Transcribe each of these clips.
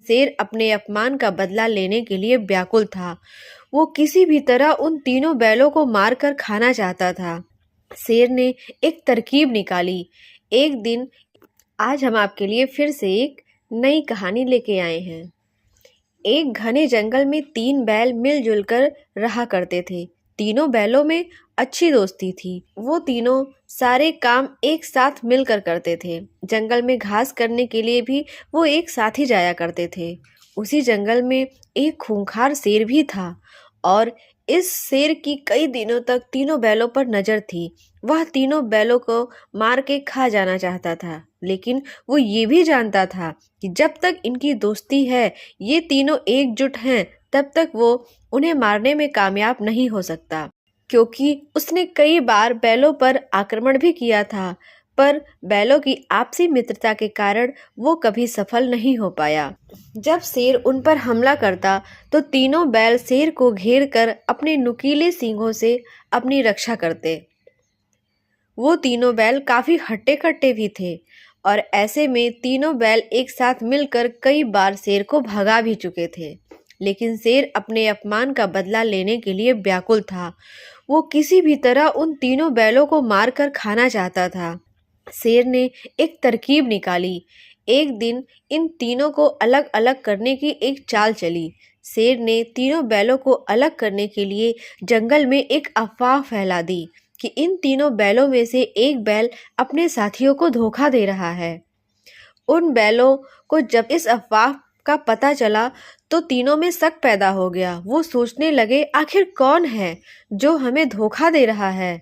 शेर अपने अपमान का बदला लेने के लिए व्याकुल था। वो किसी भी तरह उन तीनों बैलों को मारकर खाना चाहता था। शेर ने एक तरकीब निकाली। एक दिन आज हम आपके लिए फिर से एक नई कहानी लेके आए हैं। एक घने जंगल में 3 बैल मिलजुल कर रहा करते थे। तीनों बैलों में अच्छी दोस्ती थी। वो तीनों सारे काम एक साथ मिलकर करते थे। जंगल में घास करने के लिए भी वो एक साथ ही जाया करते थे। उसी जंगल में एक खूंखार शेर भी था और इस शेर की कई दिनों तक तीनों बैलों पर नजर थी। वह तीनों बैलों को मार के खा जाना चाहता था, लेकिन वो ये भी जानता था कि जब तक इनकी दोस्ती है, ये तीनों एकजुट हैं, तब तक वो उन्हें मारने में कामयाब नहीं हो सकता। क्योंकि उसने कई बार बैलों पर आक्रमण भी किया था, पर बैलों की आपसी मित्रता के कारण वो कभी सफल नहीं हो पाया। जब शेर उन पर हमला करता तो तीनों बैल शेर को घेर कर अपने नुकीले सींगों से अपनी रक्षा करते। वो तीनों बैल काफी हट्टे कट्टे भी थे और ऐसे में तीनों बैल एक साथ मिलकर कई बार शेर को भगा भी चुके थे। लेकिन शेर अपने अपमान का बदला लेने के लिए व्याकुल था। वो किसी भी तरह उन तीनों बैलों को मारकर खाना चाहता था। शेर ने एक तरकीब निकाली। एक दिन इन तीनों को अलग अलग करने की एक चाल चली। शेर ने तीनों बैलों को अलग करने के लिए जंगल में एक अफवाह फैला दी कि इन तीनों बैलों में से एक बैल अपने साथियों को धोखा दे रहा है। उन बैलों को जब इस अफवाह का पता चला तो तीनों में शक पैदा हो गया। वो सोचने लगे, आखिर कौन है जो हमें धोखा दे रहा है।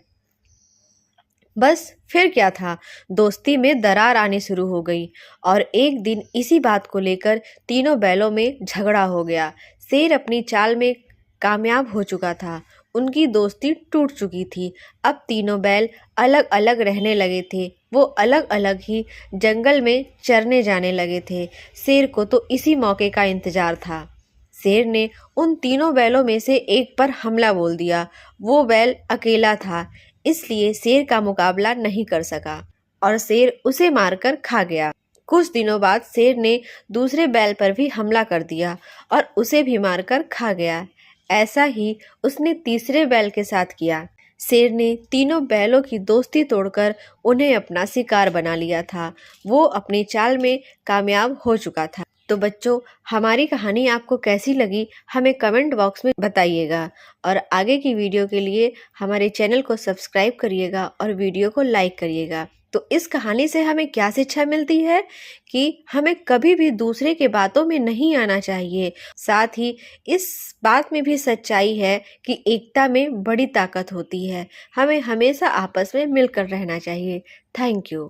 बस फिर क्या था, दोस्ती में दरार आनी शुरू हो गई और एक दिन इसी बात को लेकर तीनों बैलों में झगड़ा हो गया। शेर अपनी चाल में कामयाब हो चुका था। उनकी दोस्ती टूट चुकी थी। अब तीनों बैल अलग अलग रहने लगे थे। वो अलग अलग ही जंगल में चरने जाने लगे थे। शेर को तो इसी मौके का इंतजार था। शेर ने उन तीनों बैलों में से एक पर हमला बोल दिया। वो बैल अकेला था, इसलिए शेर का मुकाबला नहीं कर सका और शेर उसे मारकर खा गया। कुछ दिनों बाद शेर ने दूसरे बैल पर भी हमला कर दिया और उसे भी मारकर खा गया। ऐसा ही उसने तीसरे बैल के साथ किया। शेर ने तीनों बैलों की दोस्ती तोड़कर उन्हें अपना शिकार बना लिया था। वो अपनी चाल में कामयाब हो चुका था। तो बच्चों, हमारी कहानी आपको कैसी लगी हमें कमेंट बॉक्स में बताइएगा और आगे की वीडियो के लिए हमारे चैनल को सब्सक्राइब करिएगा और वीडियो को लाइक करिएगा। तो इस कहानी से हमें क्या शिक्षा मिलती है कि हमें कभी भी दूसरे के बातों में नहीं आना चाहिए। साथ ही इस बात में भी सच्चाई है कि एकता में बड़ी ताकत होती है। हमें हमेशा आपस में मिलकर रहना चाहिए। Thank you.